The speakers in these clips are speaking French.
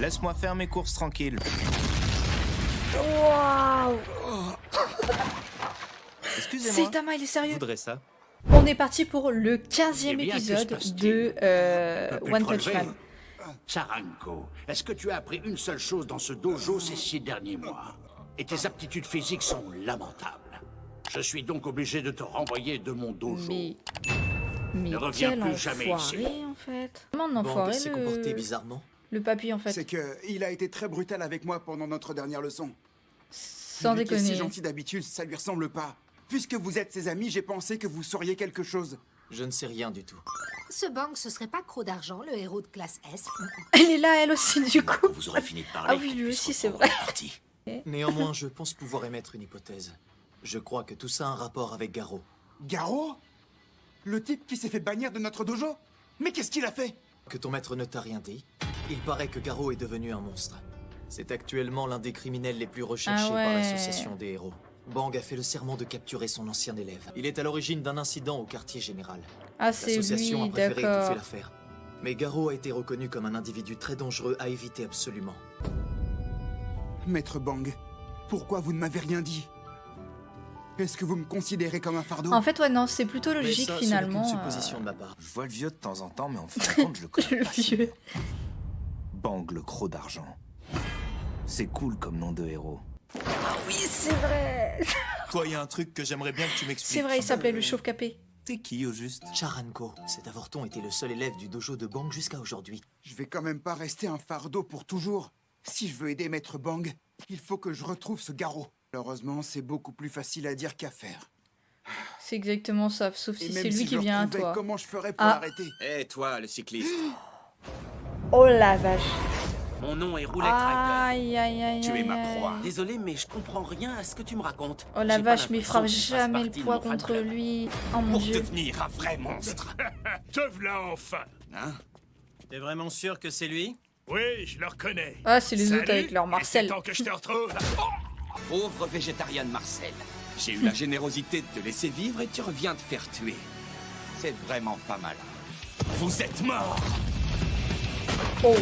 Laisse-moi faire mes courses tranquilles. Waouh. Excusez-moi. Saitama, il est Je sérieux. voudrais ça. On est parti pour le 15e Eh bien, que se épisode passe-t-il? de Peux-tu One te Punch relever? Man. Charanko, est-ce que tu as appris une seule chose dans ce dojo ces 6 derniers mois? Et tes aptitudes physiques sont lamentables. Je suis donc obligé de te renvoyer de mon dojo. Mais Ne reviens quel plus jamais enfoiré ici. en fait. Comment on Bang enfoiré s'est comporté le... bizarrement. le papy en fait. C'est que il a été très brutal avec moi pendant notre dernière leçon. Sans Lui qui est si déconner. gentil d'habitude, ça lui ressemble pas. Puisque vous êtes ses amis, j'ai pensé que vous sauriez quelque chose. Je ne sais rien du tout. Ce Bang, ce serait pas Croc d'Argent, le héros de classe S? Elle est là elle aussi du coup. Vous aurez fini de parler. Ah oui, qu'on lui puisse aussi, c'est reprendre vrai. la partie. Néanmoins, je pense pouvoir émettre une hypothèse. Je crois que tout ça a un rapport avec Garo. Garo? Le type qui s'est fait bannir de notre dojo? Mais qu'est-ce qu'il a fait? Que ton maître ne t'a rien dit. Il paraît que Garo est devenu un monstre. C'est actuellement l'un des criminels les plus recherchés Ah par ouais. l'association des héros. Bang a fait le serment de capturer son ancien élève. Il est à l'origine d'un incident au quartier général. Ah c'est L'association lui, a préféré étouffer d'accord. l'affaire. Mais Garo a été reconnu comme un individu très dangereux à éviter absolument. Maître Bang, pourquoi vous ne m'avez rien dit? Est-ce que vous me considérez comme un fardeau? En fait ouais non, c'est plutôt Mais logique ça, ce n'est finalement. qu'une supposition de ma part. Je vois le vieux de temps en temps, mais en fin de compte, je le connais Le pas si vieux. bien. Bang le croc d'argent. C'est cool comme nom de héros. Oui c'est vrai. Toi, il y a un truc que j'aimerais bien que tu m'expliques. C'est vrai, il s'appelait le chauve capé. T'es qui au juste? Charanko, cet avorton était le seul élève du dojo de Bang jusqu'à aujourd'hui. Je vais quand même pas rester un fardeau pour toujours. Si je veux aider Maître Bang, il faut que je retrouve ce Garo. Malheureusement, c'est beaucoup plus facile à dire qu'à faire. C'est exactement ça, sauf Et si même c'est lui si qui je vient à retrouvais, toi. comment je ferais pour Ah. l'arrêter? Hé, toi, le cycliste. Oh la vache. Mon nom est Roulette Rider. Aïe aïe aïe Tu es aïe, ma aïe. proie. Désolé, mais je comprends rien à ce que tu me racontes. Oh la J'ai pas vache, mais il l'impression frappe que tu fasses jamais le partie de poids mon fan contre club. lui. Oh mon Pour dieu. devenir un vrai monstre. Te v'là enfin. Hein? T'es vraiment sûr que c'est lui? Oui, je le reconnais. Ah, c'est les Salut, autres avec leur et Marcel. C'est temps que je te retrouve. Pauvre végétarienne Marcel. J'ai eu la générosité de te laisser vivre et tu reviens te faire tuer. C'est vraiment pas mal. Vous êtes mort. Oh.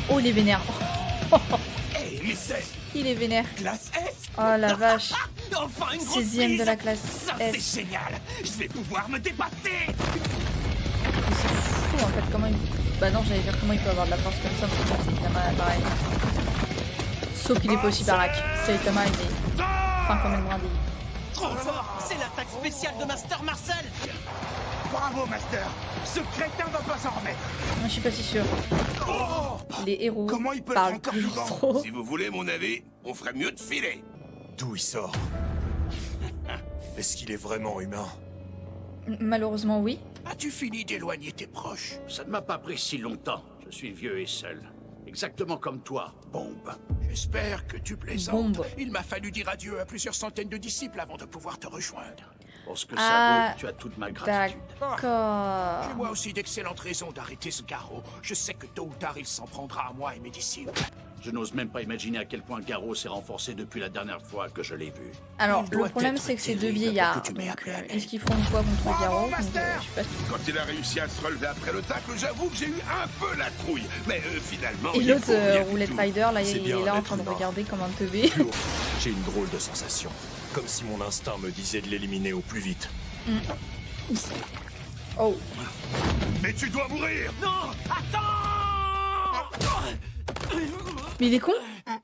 Oh, il est vénère. Hé, mais c'est Il est vénère. classe S. Oh la vache. Enfin une grosse 16e de prise. la classe Ça, S. c'est génial. Je vais pouvoir me dépasser. Mais c'est fou en fait, comment il... Bah non, j'allais dire comment il peut avoir de la force comme ça, mais bon, Saitama, pareil. Sauf qu'il est pas aussi baraque. Saitama, il est fin comme une brindille. Trop fort! C'est l'attaque spéciale de Master Marcel! Bravo, Master! Ce crétin va pas s'en remettre! Moi, je suis pas si sûre. Les héros Comment il peut parlent être encore plus vivant? trop. Si vous voulez mon avis, on ferait mieux de filer. D'où il sort? Est-ce qu'il est vraiment humain? Malheureusement, oui. As-tu fini d'éloigner tes proches? Ça ne m'a pas pris si longtemps. Je suis vieux et seul. Exactement comme toi, Bombe. J'espère que tu plaisantes. Bombe. Il m'a fallu dire adieu à plusieurs centaines de disciples avant de pouvoir te rejoindre. Pour ce que Ah, ça vaut, tu as toute ma gratitude. D'accord. J'ai moi aussi d'excellentes raisons d'arrêter ce Garo. Je sais que tôt ou tard, il s'en prendra à moi et mes disciples. Je n'ose même pas imaginer à quel point Garo s'est renforcé depuis la dernière fois que je l'ai vu. Alors, Il le doit problème, être c'est que c'est deux terrible vieillards. que tu m'aies Donc, appelé à l'aide. est-ce qu'ils feront une fois contre Garo? Donc, Master je suis pas sûre. Quand il a réussi à se relever après le tacle, j'avoue que j'ai eu un peu la trouille. Mais finalement, Et il l'autre, faut rien du Roulette tout. Rider, là, C'est il bien est là en d'être train de humain. regarder comme un teubé. J'ai une drôle de sensation. Comme si mon instinct me disait de l'éliminer au plus vite. Oh. Mais tu dois mourir. Non! Attends! Mais il est con?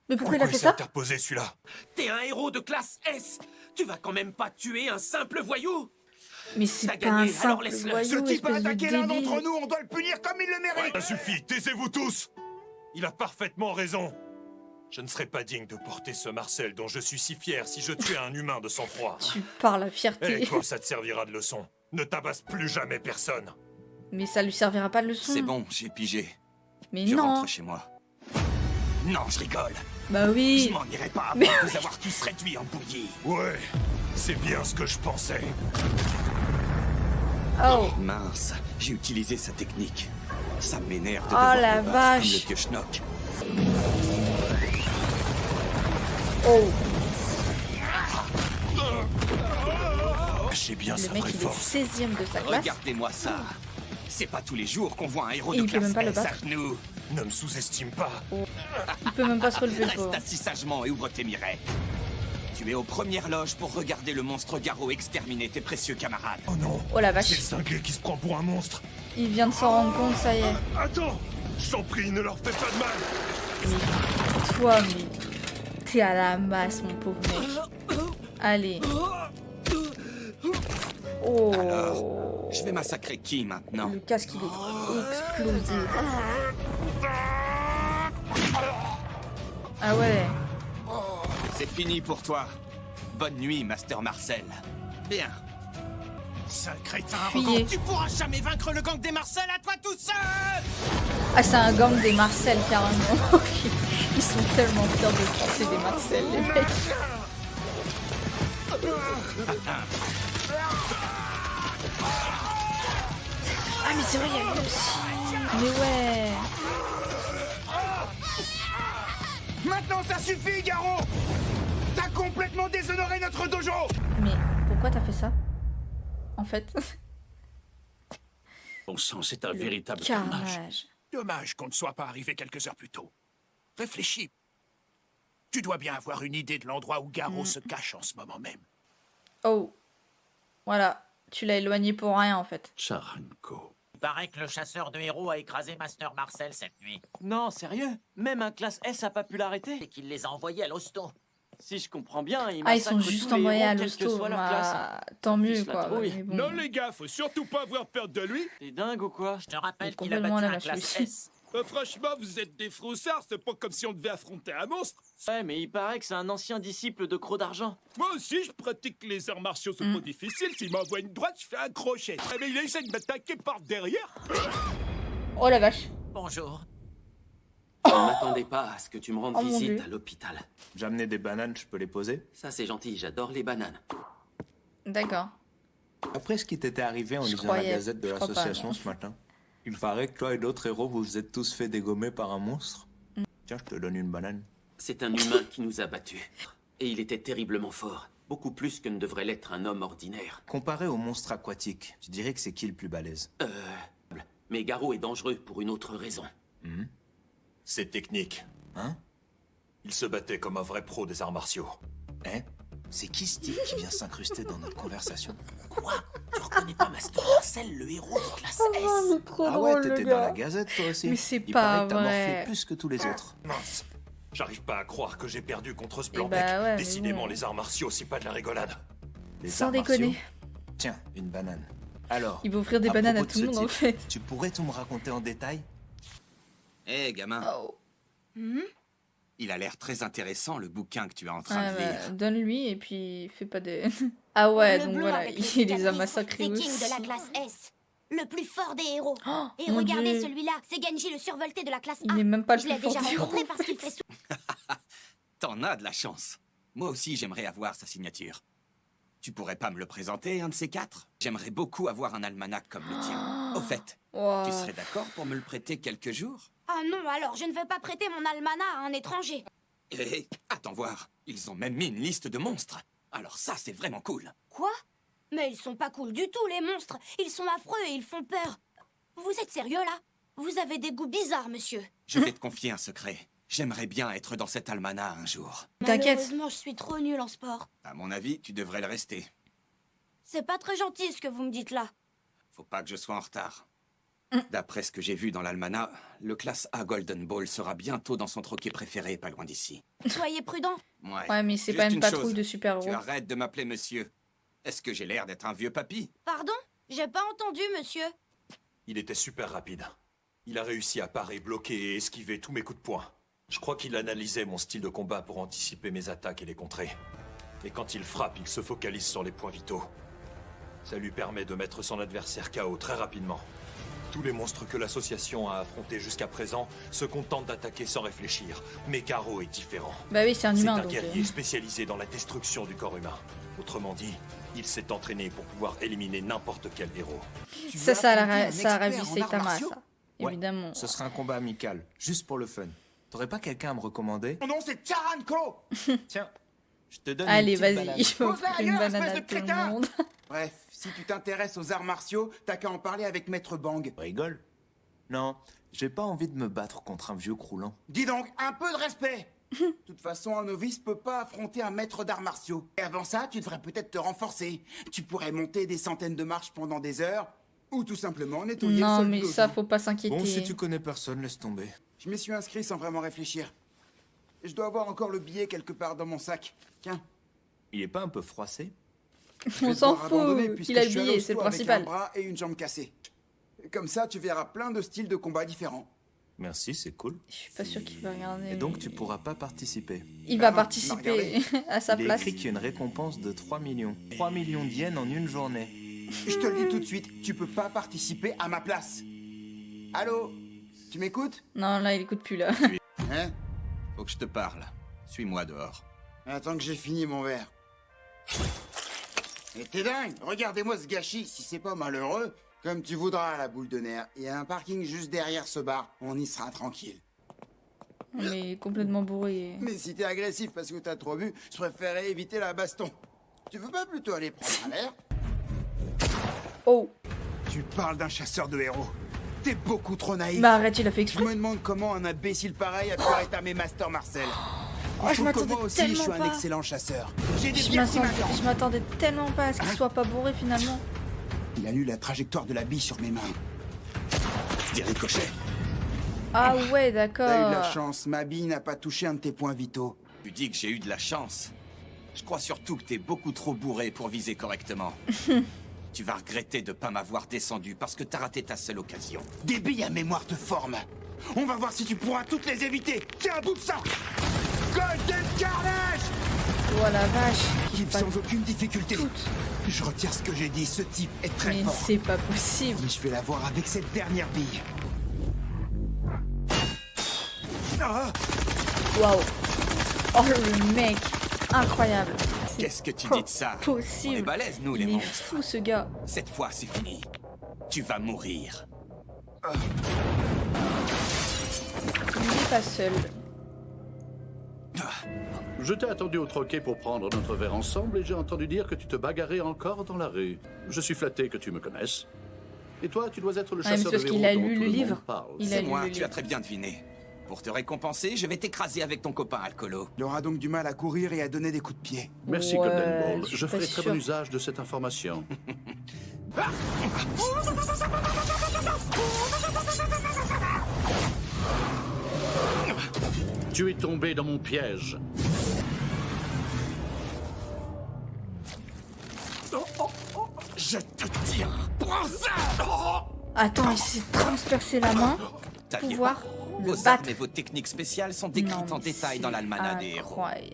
Mais pourquoi il a fait s'est ça? interposé celui-là? T'es un héros de classe S. Tu vas quand même pas tuer un simple voyou. Mais c'est T'as pas un gagné, alors simple laisse-le. Ce voyou, type a espèce de attaqué l'un débile. d'entre nous, on doit le punir comme il le mérite! Ça suffit, taisez-vous tous! Il a parfaitement raison. Je ne serais pas digne de porter ce Marcel dont je suis si fier si je tuais un humain de sang-froid. Tu parles à Et fierté. toi, ça te servira de leçon. Ne tabasse plus jamais personne. Mais ça lui servira pas de leçon. C'est bon, j'ai pigé. Mais Je non. rentre chez moi. Non, je rigole. Bah Je oui. m'en irai pas Mais avant de vous avoir tous réduits en bouillie. Ouais, c'est bien ce que je pensais. Oh. Mince, j'ai utilisé sa technique. Ça m'énerve de Oh devoir la me battre vache. comme le vieux schnock. Oh. J'ai bien Le sa mec, vraie il est force. 16ème de sa classe. Regardez-moi ça. C'est pas tous les jours qu'on voit un héros Et de il peut classe même pas le S à battre. genoux. Ne me sous-estime pas. Il peut même pas se relever, le Reste pauvre. assis sagement et ouvre tes mirettes. Tu es aux premières loges pour regarder le monstre Garou exterminer tes précieux camarades. Oh non. Oh la C'est vache. le cinglé qui se prend pour un monstre. Il vient de s'en rendre compte, ça y est. Attends. Je t'en prie, ne leur fais pas de mal. Toi, mais t'es à la masse, mon pauvre mec. Allez. Oh. Alors, je vais massacrer qui maintenant? Le casque, il est explosé. Ah ouais. C'est fini pour toi. Bonne nuit, Master Marcel. Bien. Sale crétin. Fuyez. Tu pourras jamais vaincre le gang des Marcel à toi tout seul. Ah, c'est un gang des Marcel, carrément. Ils sont tellement fiers de penser des Marcel, les mecs. Ah, mais c'est vrai, il y a lui aussi. Mais ouais. Maintenant, ça suffit, Garo! T'as complètement déshonoré notre dojo! Mais pourquoi t'as fait ça? En fait. Bon sang, c'est un Le véritable carnage. carnage. Dommage qu'on ne soit pas arrivé quelques heures plus tôt. Réfléchis. Tu dois bien avoir une idée de l'endroit où Garo se cache en ce moment même. Oh. Voilà. Tu l'as éloigné pour rien, en fait. Charanko. Il paraît que le chasseur de héros a écrasé Master Marcel cette nuit. Non, sérieux? Même un classe S a pas pu l'arrêter? Et qu'il les a envoyés à l'hosto. Si je comprends bien, Ah, ils sont juste envoyés à l'hosto. soit leur Bah, classe. tant mieux, Fiche la quoi. trouille. Mais bon. Non les gars, faut surtout pas avoir peur de lui. T'es dingue ou quoi? Je te rappelle Il est qu'il a battu complètement la un vache, classe lui. S. Franchement, vous êtes des froussards, c'est pas comme si on devait affronter un monstre. Ouais, mais il paraît que c'est un ancien disciple de Croc d'Argent. Moi aussi, je pratique les arts martiaux, c'est pas difficile. S'il m'envoie une droite, je fais un crochet. Mais il essaie de m'attaquer par derrière. Oh la vache. Bonjour. Je ne m'attendais pas à ce que tu me rendes Oh, mon visite Dieu. à l'hôpital. J'ai amené des bananes, je peux les poser? Ça, c'est gentil, j'adore les bananes. D'accord. Après ce qui t'était arrivé en Je lisant la croyais. gazette de Je crois pas, l'association non. ce matin, il paraît que toi et d'autres héros vous vous êtes tous fait dégommer par un monstre. Tiens, je te donne une banane. C'est un humain qui nous a battus. Et il était terriblement fort. Beaucoup plus que ne devrait l'être un homme ordinaire. Comparé aux monstres aquatiques, tu dirais que c'est qui le plus balèze? Mais Garo est dangereux pour une autre raison. C'est technique. Hein? Il se battait comme un vrai pro des arts martiaux. Hein? C'est qui ce type qui vient s'incruster dans notre conversation? Quoi? Tu reconnais pas Master Marcel, le héros de classe S? Oh, trop Ah ouais, drôle, le t'étais dans gars. la gazette toi aussi? Mais c'est Il pas paraît que t'as vrai. morflé plus que tous les autres. Mince. J'arrive pas à croire que j'ai perdu contre ce Eh blanc-bec. bah ouais, mais Décidément, bon. les arts martiaux, c'est pas de la rigolade. Les Sans arts déconner. martiaux? Tiens, une banane. Alors, Il va offrir des à bananes à propos tout de le ce monde, en type, fait. Tu pourrais tout me raconter en détail? Hé, gamin. Oh. Il a l'air très intéressant, le bouquin que tu es en train Ah, de bah, lire. donne-lui et puis fais pas de... Ah ouais, Le donc blond voilà, avec les il les a cicatrices, massacrés c'est aussi. King de la classe S. Le plus fort des héros. Et mon regardez Dieu. celui-là, c'est Genji le survolté de la classe A. Il n'est même pas le Je l'ai plus fort déjà des rencontré héros, parce qu'il fait T'en as de la chance. Moi aussi, j'aimerais avoir sa signature. Tu pourrais pas me le présenter, un de ces quatre? J'aimerais beaucoup avoir un almanach comme le tien. Au fait, Wow. tu serais d'accord pour me le prêter quelques jours? Ah non, alors je ne veux pas prêter mon almanach à un étranger. Hé, attends voir. Ils ont même mis une liste de monstres. Alors ça, c'est vraiment cool. Quoi? Mais ils sont pas cool du tout, les monstres. Ils sont affreux et ils font peur. Vous êtes sérieux, là? Vous avez des goûts bizarres, monsieur. Je vais te confier un secret. J'aimerais bien être dans cet almanach un jour. T'inquiète. Malheureusement, je suis trop nulle en sport. À mon avis, tu devrais le rester. C'est pas très gentil ce que vous me dites là. Faut pas que je sois en retard. D'après ce que j'ai vu dans l'almanach, le classe A Golden Ball sera bientôt dans son troquet préféré, pas loin d'ici. Soyez prudent. Ouais, mais c'est Juste pas une une patrouille chose. de super-héros. Tu arrêtes de m'appeler monsieur. Est-ce que j'ai l'air d'être un vieux papy? Pardon? J'ai pas entendu, monsieur. Il était super rapide. Il a réussi à parer, bloquer et esquiver tous mes coups de poing. Je crois qu'il analysait mon style de combat pour anticiper mes attaques et les contrer. Et quand il frappe, il se focalise sur les points vitaux. Ça lui permet de mettre son adversaire KO très rapidement. Tous les monstres que l'association a affrontés jusqu'à présent se contentent d'attaquer sans réfléchir. Mais Garo est différent. Bah oui, c'est un humain, C'est un donc... guerrier spécialisé dans la destruction du corps humain. Autrement dit, il s'est entraîné pour pouvoir éliminer n'importe quel héros. Ça a ravi Saitama, ça. Ouais. Évidemment. Ce sera un combat amical, juste pour le fun. T'aurais pas quelqu'un à me recommander? Mon nom c'est Charanko. Tiens, je te donne Allez, une petite vas-y, banane. il va Pose-la offrir une ailleurs, banane espèce à de tout le crétin. monde. Bref, si tu t'intéresses aux arts martiaux, t'as qu'à en parler avec Maître Bang. Rigole. Non, j'ai pas envie de me battre contre un vieux croulant. Dis donc, un peu de respect. De toute façon, un novice peut pas affronter un maître d'arts martiaux. Et avant ça, tu devrais peut-être te renforcer. Tu pourrais monter des centaines de marches pendant des heures, ou tout simplement nettoyer le Non, sol mais du ça, dojo. faut pas s'inquiéter. Bon, si tu connais personne, laisse tomber. Je m'y suis inscrit sans vraiment réfléchir. Je dois avoir encore le billet quelque part dans mon sac. Tiens. Il est pas un peu froissé? On s'en devoir abandonner fout. puisque Il a je le suis à billet, c'est le l'hosto avec principal. un bras et une jambe cassée. Comme ça, tu verras plein de styles de combat différents. Merci, c'est cool. Je suis pas sûr qu'il va regarder. Et donc, tu pourras pas participer. Il va non, participer à sa Il est place. écrit qu'il y a une récompense de 3 millions. 3 millions d'yens en une journée. Je te le dis tout de suite, tu peux pas participer à ma place. Allô? Tu m'écoutes? Non, là, il écoute plus, là. Hein? Faut que je te parle. Suis-moi dehors. Attends que j'ai fini mon verre. Mais t'es dingue! Regardez-moi ce gâchis, si c'est pas malheureux. Comme tu voudras, la boule de nerf. Il y a un parking juste derrière ce bar. On y sera tranquille. On est complètement bourré. Mais si t'es agressif parce que t'as trop bu, je préférerais éviter la baston. Tu veux pas plutôt aller prendre un air? Oh! Tu parles d'un chasseur de héros. T'es beaucoup trop naïf. Bah arrête, il a fait Je exprès. me demande comment un imbécile pareil a pu rétamer Master Marcel. Oh, je trouve que m'attendais moi aussi, je tellement suis un pas. excellent chasseur. J'ai des Je pierres qui m'attendais- m'attendent. je m'attendais tellement pas à ce qu'il soit pas bourré finalement. Il a lu la trajectoire de la bille sur mes mains. Des ricochets. Ah ouais, T'as eu de la d'accord. chance, ma bille n'a pas touché un de tes points vitaux. Tu dis que j'ai eu de la chance. Je crois surtout que t'es beaucoup trop bourré pour viser correctement. Tu vas regretter de pas m'avoir descendu parce que t'as raté ta seule occasion. Des billes à mémoire te forment. On va voir si tu pourras toutes les éviter. Tiens, un bout de ça. Golden Carnage! Oh la vache. Type sans aucune difficulté. Je retire ce que j'ai dit, ce type est très Mais fort. c'est pas possible. Mais je vais l'avoir avec cette dernière bille. Ah! Waouh. Oh le mec. Incroyable. Qu'est-ce que tu dis de ça? Possible. On est balèzes, nous, les Il est monstres. fou ce gars. Cette fois, c'est fini. Tu vas mourir. Il n'est pas seul. Je t'ai attendu au troquet pour prendre notre verre ensemble et j'ai entendu dire que tu te bagarrais encore dans la rue. Je suis flatté que tu me connaisses. Et toi, tu dois être le Ah, mais chasseur c'est parce de qu'il héros a dont lu tout le monde livre. parle. Il a C'est lu moi, le tu livre. as très bien deviné. Pour te récompenser, je vais t'écraser avec ton copain alcoolo. Il aura donc du mal à courir et à donner des coups de pied. Merci, Ouais, Golden Ball. je suis Je pas ferai très sûre. bon usage de cette information. Tu es tombé dans mon piège. Je te tiens. Prends ça. Attends, il s'est transpercé la main T'as pour vu pouvoir le Vos armes battre. et vos techniques spéciales sont décrites Non, en mais détail c'est dans l'almanach des héros. incroyable.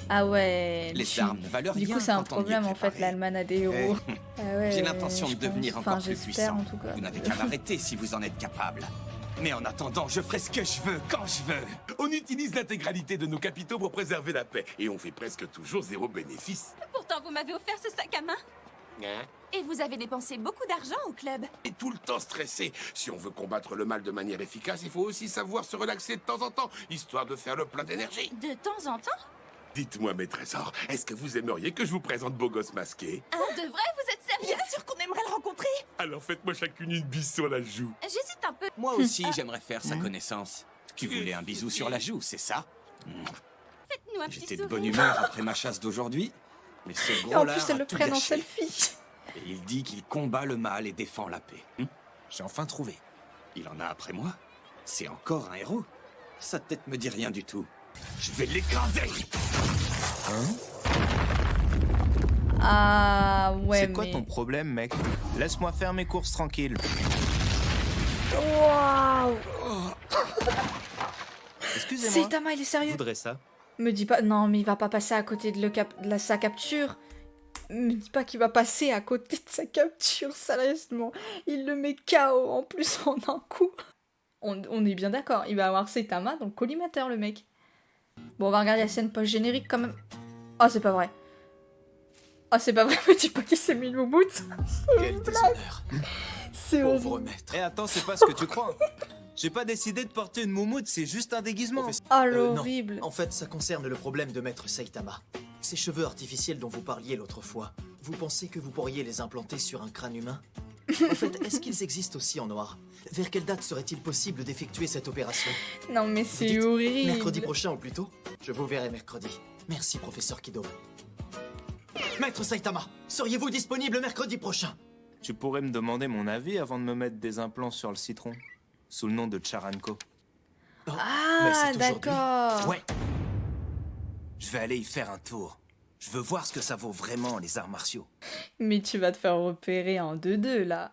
Ah ouais. Les armes ne valent Du rien coup, c'est un quand on y est problème en fait, préparé. l'almanach des héros. Ah ouais, J'ai l'intention de je devenir pense. encore Enfin, plus j'espère puissant. en tout cas. Vous n'avez qu'à m'arrêter si vous en êtes capable. Mais en attendant, je ferai ce que je veux, quand je veux. On utilise l'intégralité de nos capitaux pour préserver la paix. Et on fait presque toujours zéro bénéfice. Pourtant, vous m'avez offert ce sac à main. Et vous avez dépensé beaucoup d'argent au club. Et tout le temps stressé. Si on veut combattre le mal de manière efficace, il faut aussi savoir se relaxer de temps en temps, histoire de faire le plein d'énergie. De temps en temps? Dites-moi, mes trésors, est-ce que vous aimeriez que je vous présente Beau Gosse Masqué? Pour de vrai, vous êtes sérieux? Bien sûr qu'on aimerait le rencontrer. Alors faites-moi chacune une bise sur la joue. J'hésite un peu. Moi aussi, j'aimerais faire sa connaissance. Tu voulais un bisou sur la joue, c'est ça? Faites-nous un petit J'étais de sourire. bonne humeur après ma chasse d'aujourd'hui. Mais ce Et en gros-là plus, elle a le tout prenne en gâché. selfie. Et il dit qu'il combat le mal et défend la paix. J'ai enfin trouvé. Il en a après moi. C'est encore un héros. Sa tête me dit rien du tout. Je vais l'écraser. Ah ouais, C'est quoi mais... ton problème, mec? Laisse-moi faire mes courses tranquilles. Waouh. Excusez-moi. Saitama, il est sérieux? voudrais ça. Me dis pas... Non, mais il va pas passer à côté de, sa capture. Me dis pas qu'il va passer à côté de sa capture, sérieusement. Il le met KO en plus en un coup. On est bien d'accord, il va avoir Saitama dans le collimateur, le mec. Bon, on va regarder la scène post-générique quand même. Oh, c'est pas vrai. Oh, c'est pas vrai, me dis pas qu'il s'est mis le moumoute. Quel déshonneur. C'est Pauvre horrible. maître. Eh attends, c'est pas ce que tu crois. J'ai pas décidé de porter une moumoute, c'est juste un déguisement. Oh, Non. l'horrible. En fait, ça concerne le problème de maître Saitama. Ces cheveux artificiels dont vous parliez l'autre fois. vous pensez que vous pourriez les implanter sur un crâne humain? En fait, est-ce qu'ils existent aussi en noir? Vers quelle date serait-il possible d'effectuer cette opération? Non mais c'est horrible. Mercredi prochain ou plus tôt? Je vous verrai mercredi. Merci, professeur Kido. Maître Saitama, seriez-vous disponible mercredi prochain? Tu pourrais me demander mon avis avant de me mettre des implants sur le citron? Sous le nom de Charanko. Ah, d'accord. Ouais. Je vais aller y faire un tour. Je veux voir ce que ça vaut vraiment, les arts martiaux. Mais tu vas te faire repérer en 2-2 là.